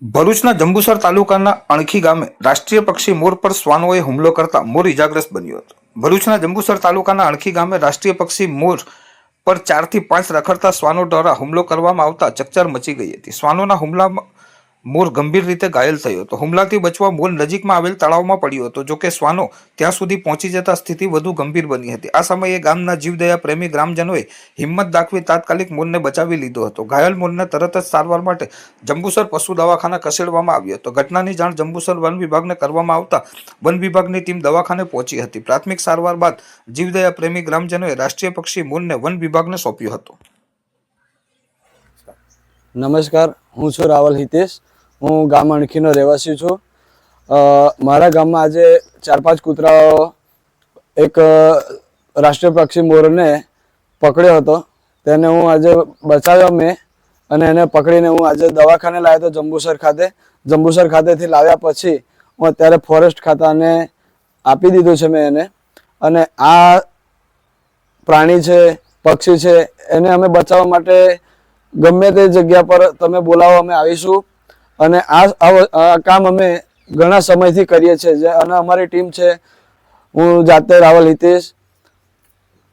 ભરૂચના જંબુસર તાલુકાના અણખી ગામે રાષ્ટ્રીય પક્ષી મોર પર શ્વાનોએ હુમલો કરતા મોર ઇજાગ્રસ્ત બન્યો હતો। ભરૂચના જંબુસર તાલુકાના અણખી ગામે રાષ્ટ્રીય પક્ષી મોર પર 4 થી 5 રખડતા શ્વાનો દ્વારા હુમલો કરવામાં આવતા ચકચાર મચી ગઈ હતી। શ્વાનોના હુમલામાં મોર ગંભીર રીતે ઘાયલ થયો હતો। હુમલાથી બચવા મોર નજીકમાં આવેલ તળાવમાં પડ્યો હતો। જોકે શ્વાનો ત્યાં સુધી પહોંચી જતા સ્થિતિ વધુ ગંભીર બની હતી। આ સમયે ગામના જીવદયા પ્રેમી ગ્રામજનોએ હિંમત દાખવી તાત્કાલિક મોરને બચાવી લીધો હતો। ઘાયલ મોરને તરત જ સારવાર માટે જંબુસર પશુ દવાખાના ખસેડવામાં આવ્યો હતો। ઘટનાની જાણ જંબુસર વન વિભાગને કરવામાં આવતા વન વિભાગની ટીમ દવાખાને પહોંચી હતી। પ્રાથમિક સારવાર બાદ જીવદયા પ્રેમી ગ્રામજનોએ રાષ્ટ્રીય પક્ષી મોરને વન વિભાગને સોંપ્યો હતો। નમસ્કાર, હું છું રાવલ હિતેશ। હું ગામ અણખીનો રહેવાસી છું। મારા ગામમાં આજે 4-5 કૂતરાઓ એક રાષ્ટ્રીય પક્ષી મોરને પકડ્યો હતો। તેને હું આજે બચાવ્યો મેં અને એને પકડીને હું આજે દવાખાને લાવ્યો હતો જંબુસર ખાતે। જંબુસર ખાતેથી લાવ્યા પછી હું અત્યારે ફોરેસ્ટ ખાતાને આપી દીધું છે મેં એને। અને આ પ્રાણી છે, પક્ષી છે, એને અમે બચાવવા માટે ગમે તે જગ્યા પર તમે બોલાવો અમે આવીશું। અને આ કામ અમે ઘણા સમયથી કરીએ છીએ અને અમારી ટીમ છે, હું જાતે રાવલ હિતેશ,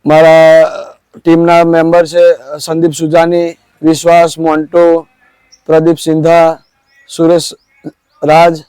મારા ટીમના મેમ્બર છે સંદીપ સુજાની, વિશ્વાસ મોન્ટો, પ્રદીપ સિંધા, સુરેશ રાજ,